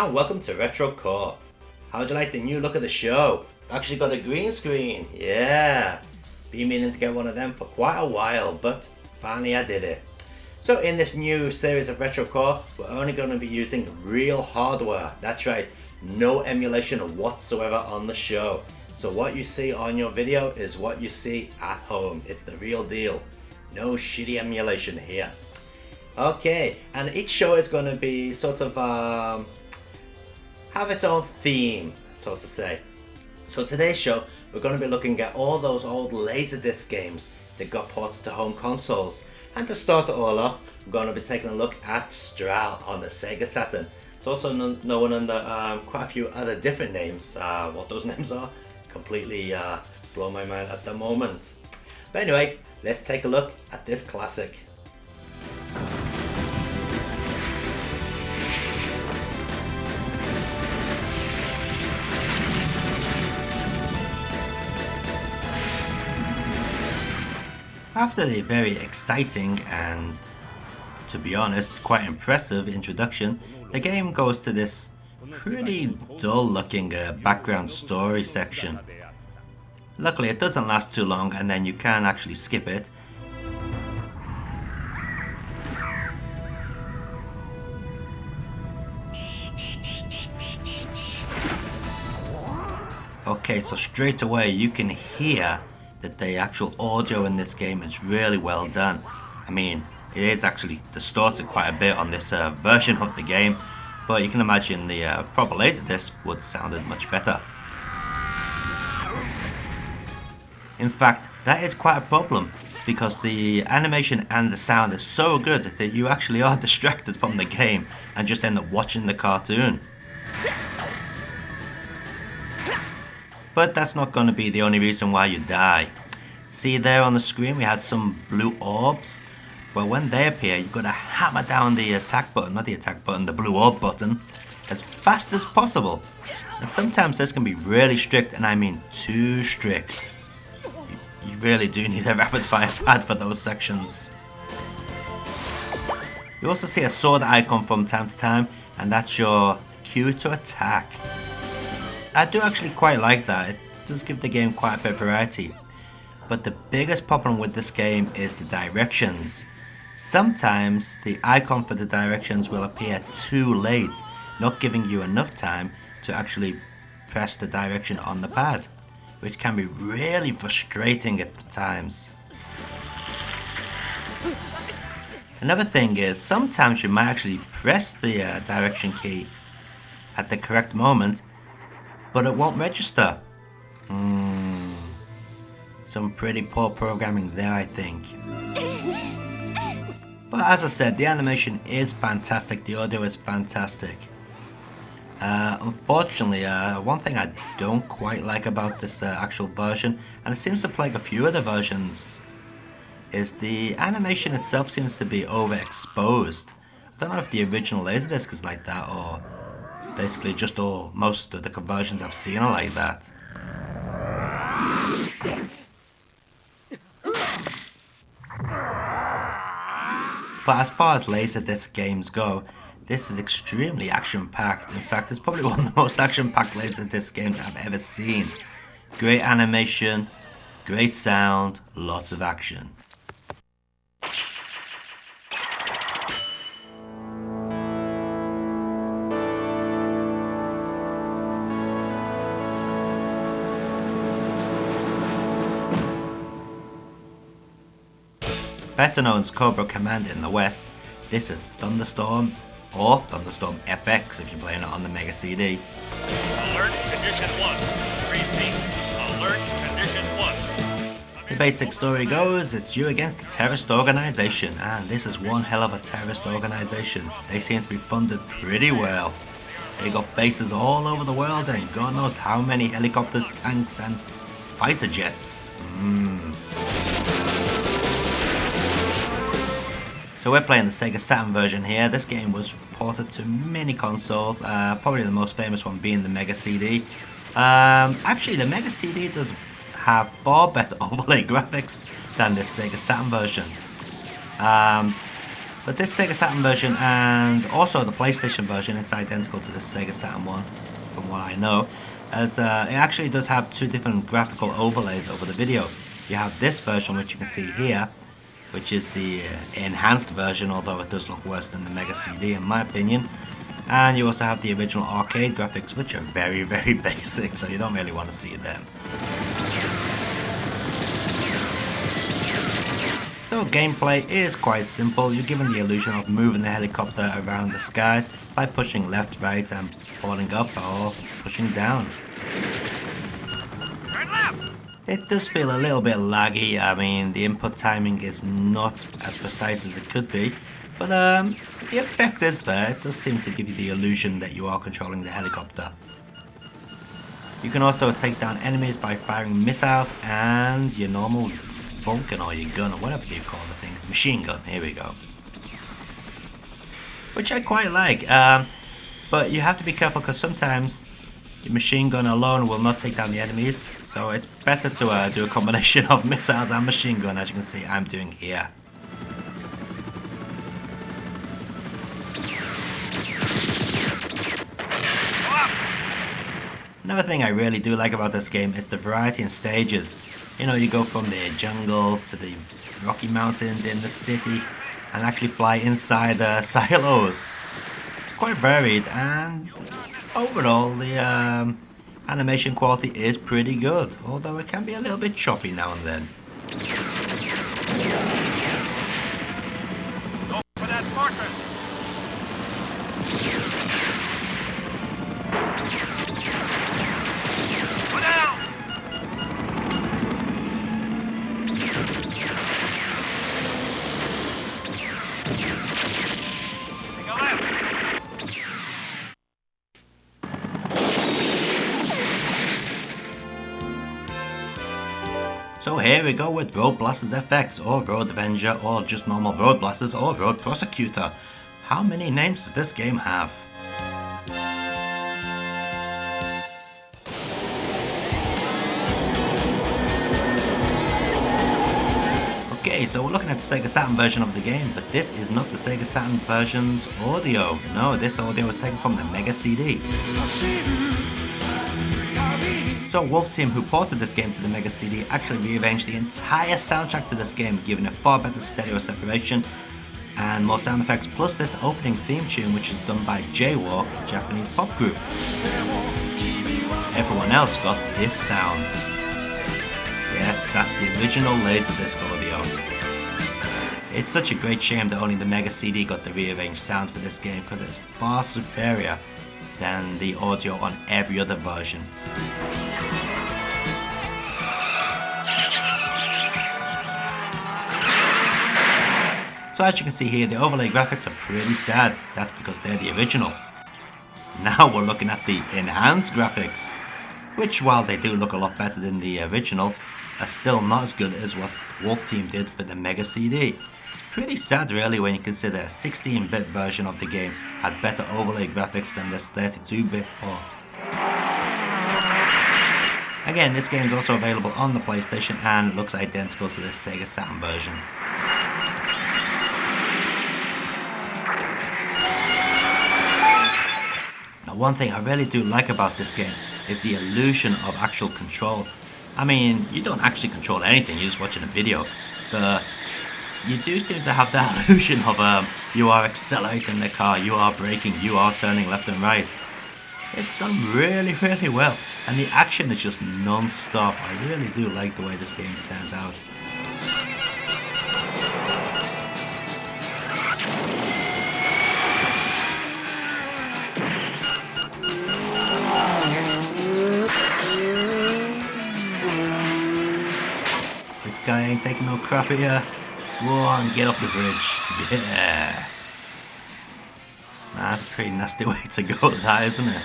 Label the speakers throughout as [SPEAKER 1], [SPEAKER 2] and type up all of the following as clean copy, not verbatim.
[SPEAKER 1] and welcome to Retro Core. How'd you like the new look of the show? Actually got a green screen, yeah. Been meaning to get one of them for quite a while, but finally I did it. So in this new series of Retro Core, we're only going to be using real hardware. That's right, no emulation whatsoever on the show. So what you see on your video is what you see at home. It's the real deal. No shitty emulation here. Okay, and each show is going to be sort of have its own theme, so to say. So today's show, we're going to be looking at all those old Laserdisc games that got ported to home consoles. And to start it all off, we're going to be taking a look at Stral on the Sega Saturn. It's also known under quite a few other different names. What those names are completely blow my mind at the moment. But anyway, let's take a look at this classic. After the very exciting and, to be honest, quite impressive introduction, the game goes to this pretty dull looking background story section. Luckily it doesn't last too long and then you can actually skip it. Okay, so straight away you can hear that the actual audio in this game is really well done. I mean, it is actually distorted quite a bit on this version of the game, but you can imagine the proper Laserdisc would have sounded much better. In fact, that is quite a problem, because the animation and the sound is so good that you actually are distracted from the game and just end up watching the cartoon. But that's not going to be the only reason why you die. See there on the screen we had some blue orbs? Well, when they appear you've got to hammer down the attack button, not the attack button, the blue orb button, as fast as possible. And sometimes this can be really strict, and I mean too strict. You really do need a rapid fire pad for those sections. You also see a sword icon from time to time, and that's your cue to attack. I do actually quite like that. It does give the game quite a bit of variety. But the biggest problem with this game is the directions. Sometimes the icon for the directions will appear too late, not giving you enough time to actually press the direction on the pad, which can be really frustrating at times. Another thing is, sometimes you might actually press the direction key at the correct moment, but it won't register. Some pretty poor programming there, I think. But as I said, the animation is fantastic, the audio is fantastic. Unfortunately, one thing I don't quite like about this actual version, and it seems to plague a few other versions, is the animation itself seems to be overexposed. I don't know if the original Laserdisc is like that, or basically just most of the conversions I've seen are like that. But as far as Laserdisc games go, this is extremely action-packed. In fact, it's probably one of the most action-packed Laserdisc games I've ever seen. Great animation, great sound, lots of action. Better known as Cobra Command in the West, this is Thunderstorm, or Thunderstorm FX if you're playing it on the Mega CD.
[SPEAKER 2] Alert Condition 1. Repeat. Alert Condition 1.
[SPEAKER 1] The basic story goes, it's you against a terrorist organization, and this is one hell of a terrorist organization. They seem to be funded pretty well. They got bases all over the world and God knows how many helicopters, tanks and fighter jets. So we're playing the Sega Saturn version here. This game was ported to many consoles, probably the most famous one being the Mega CD. Actually, the Mega CD does have far better overlay graphics than this Sega Saturn version. But this Sega Saturn version and also the PlayStation version, it's identical to the Sega Saturn one, from what I know, as it actually does have two different graphical overlays over the video. You have this version, which you can see here, which is the enhanced version, although it does look worse than the Mega CD in my opinion. And you also have the original arcade graphics, which are very, very basic, so you don't really want to see them. So gameplay is quite simple. You're given the illusion of moving the helicopter around the skies by pushing left, right and pulling up or pushing down.
[SPEAKER 2] Turn left.
[SPEAKER 1] It does feel a little bit laggy. I mean, the input timing is not as precise as it could be, but the effect is there. It does seem to give you the illusion that you are controlling the helicopter. You can also take down enemies by firing missiles and your normal Vulcan or your gun or whatever you call the things, machine gun, here we go. Which I quite like, but you have to be careful because sometimes your machine gun alone will not take down the enemies, so it's better to do a combination of missiles and machine gun, as you can see I'm doing here. Another thing I really do like about this game is the variety in stages. You know, you go from the jungle to the Rocky Mountains in the city and actually fly inside the silos. It's quite varied and overall the animation quality is pretty good, although it can be a little bit choppy now and then.
[SPEAKER 2] Go for that fortress. Go down. Take a left.
[SPEAKER 1] So here we go with Road Blasters FX or Road Avenger or just normal Road Blasters or Road Prosecutor. How many names does this game have? Okay, so we're looking at the Sega Saturn version of the game, but this is not the Sega Saturn version's audio. No, this audio was taken from the Mega CD. So Wolf Team, who ported this game to the Mega CD, actually rearranged the entire soundtrack to this game, giving it far better stereo separation and more sound effects, plus this opening theme tune, which is done by J-Walk, a Japanese pop group. Everyone else got this sound. Yes, that's the original Laserdisc audio. It's such a great shame that only the Mega CD got the rearranged sound for this game, because it's far superior than the audio on every other version. So as you can see here, the overlay graphics are pretty sad. That's because they're the original. Now we're looking at the enhanced graphics, which while they do look a lot better than the original, are still not as good as what Wolf Team did for the Mega CD. It's pretty sad really when you consider a 16-bit version of the game had better overlay graphics than this 32-bit port. Again, this game is also available on the PlayStation and looks identical to the Sega Saturn version. Now, one thing I really do like about this game is the illusion of actual control. I mean, you don't actually control anything, you're just watching a video, but you do seem to have that illusion of you are accelerating the car, you are braking, you are turning left and right. It's done really, really well, and the action is just non-stop. I really do like the way this game stands out. This guy ain't taking no crap here. Go on, get off the bridge. Yeah. That's a pretty nasty way to go, that, isn't it?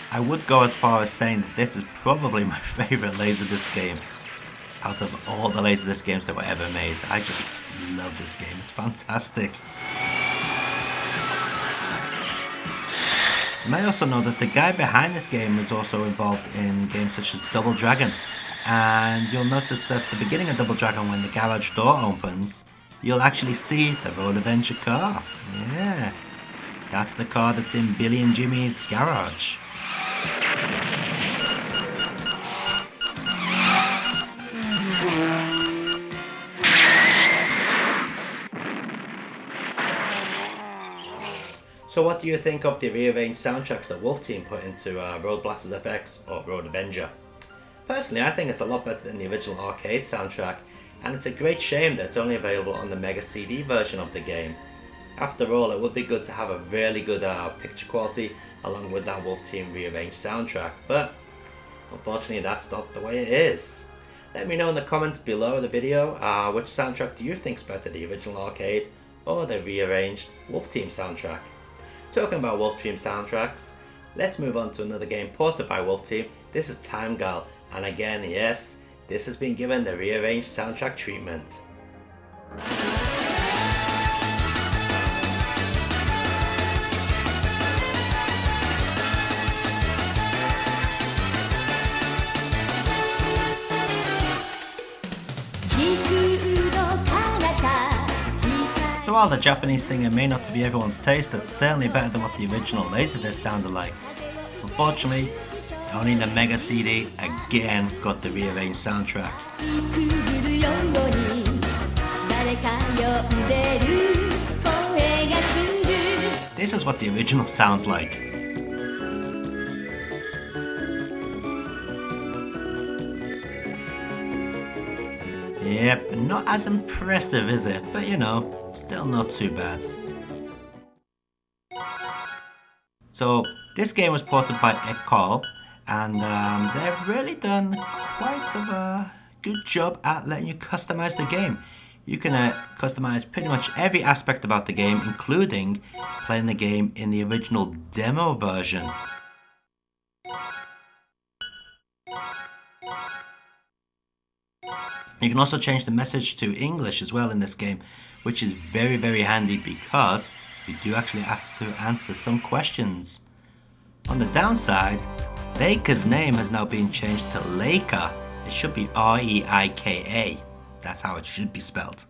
[SPEAKER 1] I would go as far as saying that this is probably my favourite Laserdisc game out of all the Laserdisc games that were ever made. I just love this game, it's fantastic. You may also know that the guy behind this game is also involved in games such as Double Dragon. And you'll notice at the beginning of Double Dragon, when the garage door opens, you'll actually see the Road Avenger car. Yeah, that's the car that's in Billy and Jimmy's garage. So what do you think of the rearranged soundtracks that Wolf Team put into Road Blasters FX or Road Avenger? Personally, I think it's a lot better than the original arcade soundtrack, and it's a great shame that it's only available on the Mega CD version of the game. After all, it would be good to have a really good picture quality along with that Wolf Team rearranged soundtrack, but unfortunately that's not the way it is. Let me know in the comments below the video which soundtrack do you think is better, the original arcade or the rearranged Wolf Team soundtrack. Talking about Wolf Team soundtracks, let's move on to another game ported by Wolf Team. This is Time Girl, and again, yes, this has been given the rearranged soundtrack treatment. So while the Japanese singer may not be everyone's taste, it's certainly better than what the original Laserdisc sounded like. Unfortunately, only the Mega CD again got the rearranged soundtrack. This is what the original sounds like. Yep, not as impressive, is it? But you know, still not too bad. So this game was ported by Ecol, and they've really done quite a good job at letting you customize the game. You can customize pretty much every aspect about the game, including playing the game in the original demo version. You can also change the message to English as well in this game, which is very, very handy because you do actually have to answer some questions. On the downside, Reika's name has now been changed to Leika. It should be R-E-I-K-A. That's how it should be spelled.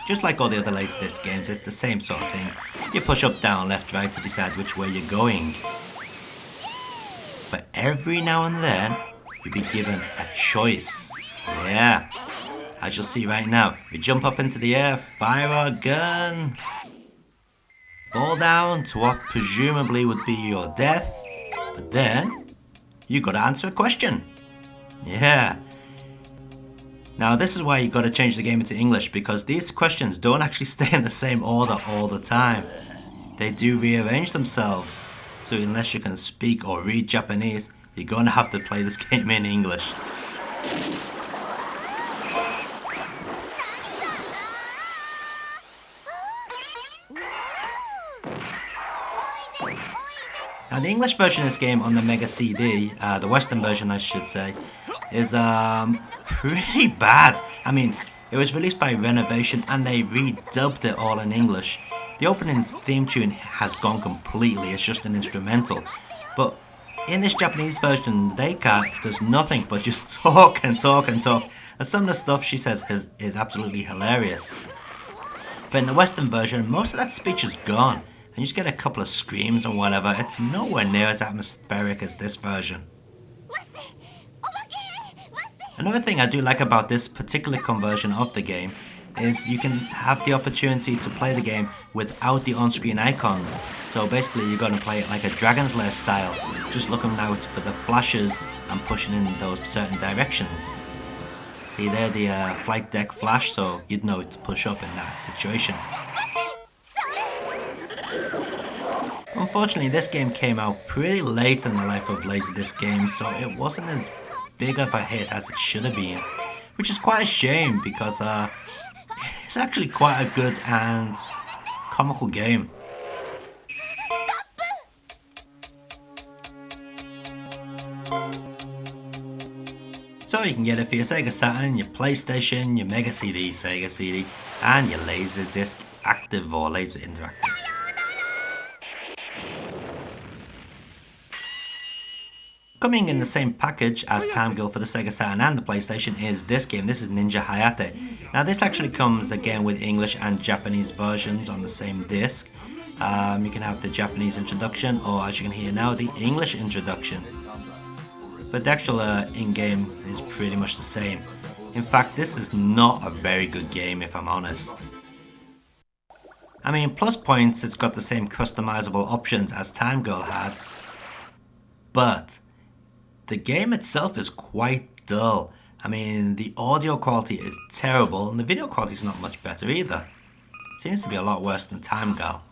[SPEAKER 1] Just like all the other Laserdisc games, it's the same sort of thing. You push up, down, left, right to decide which way you're going. But every now and then, you'll be given a choice. Yeah, as you'll see right now, you jump up into the air, fire a gun, fall down to what presumably would be your death, but then you gotta answer a question. Yeah. Now this is why you gotta change the game into English, because these questions don't actually stay in the same order all the time. They do rearrange themselves. So unless you can speak or read Japanese, you're gonna have to play this game in English. Now the English version of this game on the Mega CD, the Western version I should say, is pretty bad. I mean, it was released by Renovation and they redubbed it all in English. The opening theme tune has gone completely, it's just an instrumental. But in this Japanese version, Reika does nothing but just talk and talk and talk. And some of the stuff she says is absolutely hilarious. But in the Western version, most of that speech is gone. And you just get a couple of screams and whatever. It's nowhere near as atmospheric as this version. Another thing I do like about this particular conversion of the game is you can have the opportunity to play the game without the on-screen icons. So basically you're going to play it like a Dragon's Lair style, just looking out for the flashes and pushing in those certain directions. See there, the flight deck flash, so you'd know to push up in that situation. Unfortunately, this game came out pretty late in the life of Laserdisc games, so it wasn't as big of a hit as it should have been, which is quite a shame because it's actually quite a good and comical game. So you can get it for your Sega Saturn, your PlayStation, your Mega CD, Sega CD, and your Laserdisc Active or Laser Interactive. Coming in the same package as Time Girl for the Sega Saturn and the PlayStation is this game. This is Ninja Hayate. Now this actually comes again with English and Japanese versions on the same disc. You can have the Japanese introduction, or as you can hear now, the English introduction. But the actual in-game is pretty much the same. In fact, this is not a very good game if I'm honest. I mean, plus points, it's got the same customizable options as Time Girl had. But the game itself is quite dull. I mean, the audio quality is terrible and the video quality is not much better either. Seems to be a lot worse than Time Girl.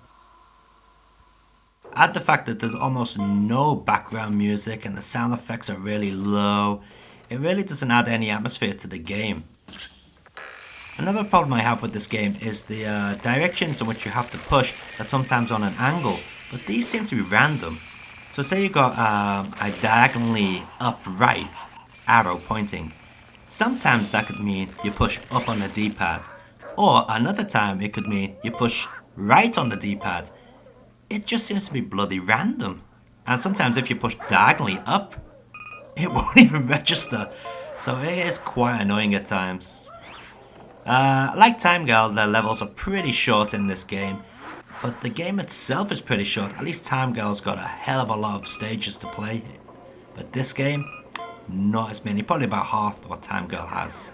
[SPEAKER 1] Add the fact that there's almost no background music and the sound effects are really low. It really doesn't add any atmosphere to the game. Another problem I have with this game is the directions in which you have to push are sometimes on an angle, but these seem to be random. So say you got a diagonally upright arrow pointing. Sometimes that could mean you push up on the D-pad. Or another time it could mean you push right on the D-pad. It just seems to be bloody random. And sometimes if you push diagonally up, it won't even register. So it is quite annoying at times. Like Time Girl, the levels are pretty short in this game. But the game itself is pretty short. At least Time Girl's got a hell of a lot of stages to play. But this game, not as many. Probably about half what Time Girl has.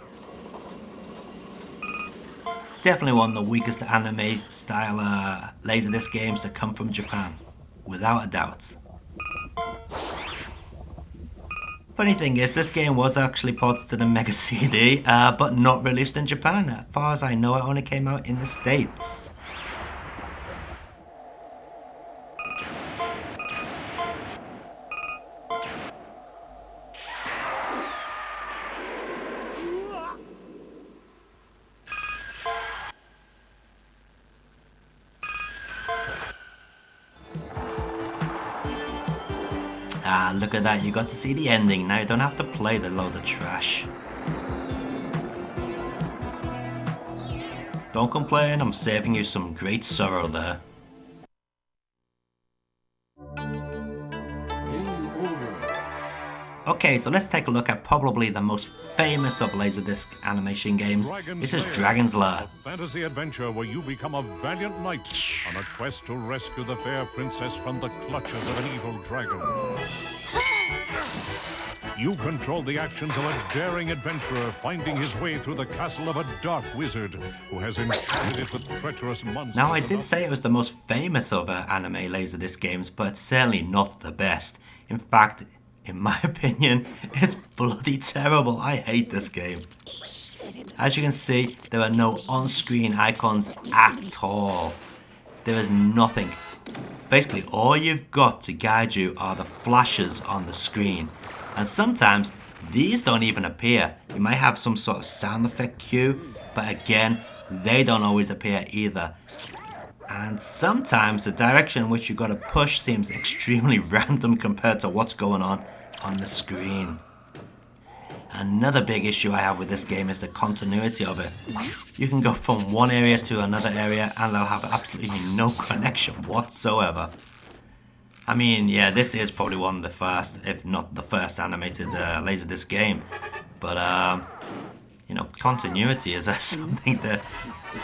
[SPEAKER 1] Definitely one of the weakest anime style Laserdisc games that come from Japan. Without a doubt. Funny thing is, this game was actually ported to the Mega CD, but not released in Japan. As far as I know, it only came out in the States. Ah, look at that, you got to see the ending, now you don't have to play the load of trash. Don't complain, I'm saving you some great sorrow there. Okay, so let's take a look at probably the most famous of Laserdisc animation games. This is Dragon's Lair.
[SPEAKER 3] A fantasy adventure where you become a valiant knight on a quest to rescue the fair princess from the clutches of an evil dragon. You control the actions of a daring adventurer finding his way through the castle of a dark wizard who has enchanted it with treacherous monsters.
[SPEAKER 1] Now, I did say it was the most famous of anime Laserdisc games, but it's certainly not the best. In fact, in my opinion, it's bloody terrible. I hate this game. As you can see, there are no on-screen icons at all. There is nothing. Basically, all you've got to guide you are the flashes on the screen. And sometimes, these don't even appear. You might have some sort of sound effect cue, but again, they don't always appear either. And sometimes the direction in which you got to push seems extremely random compared to what's going on the screen. Another big issue I have with this game is the continuity of it. You can go from one area to another area and they'll have absolutely no connection whatsoever. I mean, yeah, this is probably one of the first, if not the first animated Laserdisc game. But, you know, continuity is something that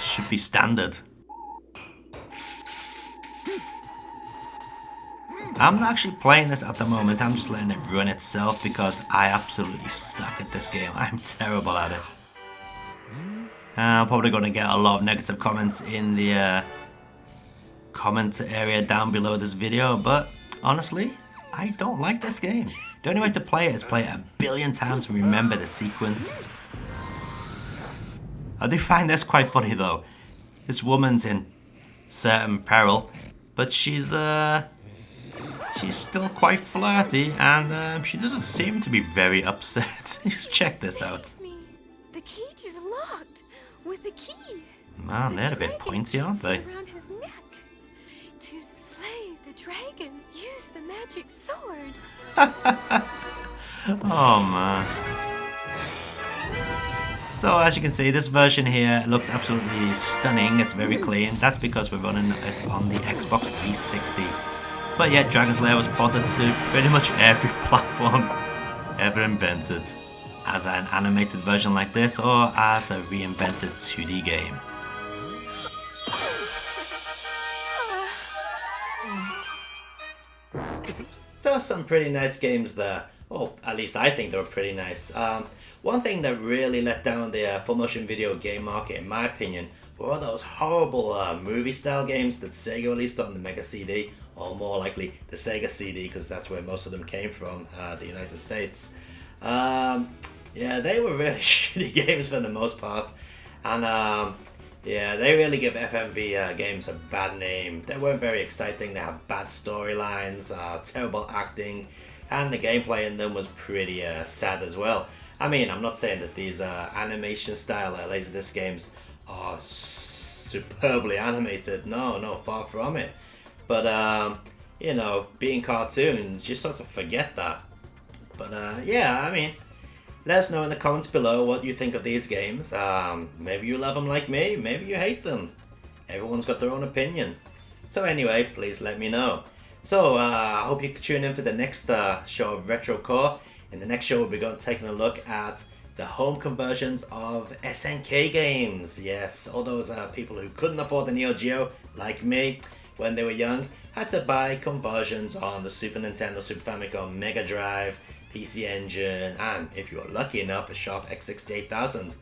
[SPEAKER 1] should be standard. I'm not actually playing this at the moment, I'm just letting it run itself because I absolutely suck at this game. I'm terrible at it. I'm probably going to get a lot of negative comments in the comment area down below this video, but honestly, I don't like this game. The only way to play it is play it a billion times and remember the sequence. I do find this quite funny though. This woman's in certain peril, but she's still quite flirty, and she doesn't seem to be very upset. Just check this out.
[SPEAKER 4] The cage is locked with a key.
[SPEAKER 1] Man, they're a bit pointy, aren't they?
[SPEAKER 4] Around his neck. To slay the dragon, use the magic sword.
[SPEAKER 1] Oh man. So as you can see, this version here looks absolutely stunning. It's very clean. That's because we're running it on the Xbox 360. But yet Dragon's Lair was ported to pretty much every platform ever invented, as an animated version like this or as a reinvented 2D game. So some pretty nice games there. Oh, at least I think they were pretty nice. One thing that really let down the full motion video game market, in my opinion, were all those horrible movie style games that Sega released on the Mega CD, or more likely the Sega CD, because that's where most of them came from, the United States. Yeah, they were really shitty games for the most part, and yeah, they really give FMV games a bad name. They weren't very exciting, they had bad storylines, terrible acting, and the gameplay in them was pretty sad as well. I mean, I'm not saying that these animation style Laserdisc games are superbly animated, no, far from it. But, you know, being cartoons, you sort of forget that. But, yeah, I mean, let us know in the comments below what you think of these games. Maybe you love them like me, maybe you hate them. Everyone's got their own opinion. So anyway, please let me know. So, I hope you can tune in for the next show of Retro Core. In the next show, we'll be taking a look at the home conversions of SNK games. Yes, all those people who couldn't afford the Neo Geo, like me, when they were young, had to buy conversions on the Super Nintendo, Super Famicom, Mega Drive, PC Engine, and if you were lucky enough, a Sharp X68000.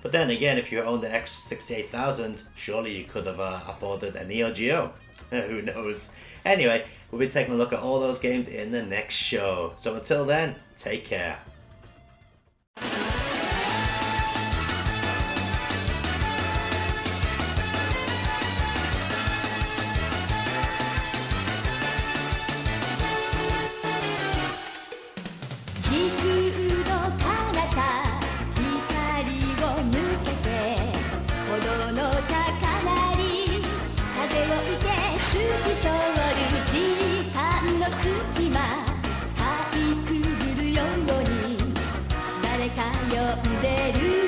[SPEAKER 1] But then again, if you owned the X68000, surely you could have afforded a Neo Geo. Who knows? Anyway, we'll be taking a look at all those games in the next show. So until then, take care.
[SPEAKER 4] 「呼んでる」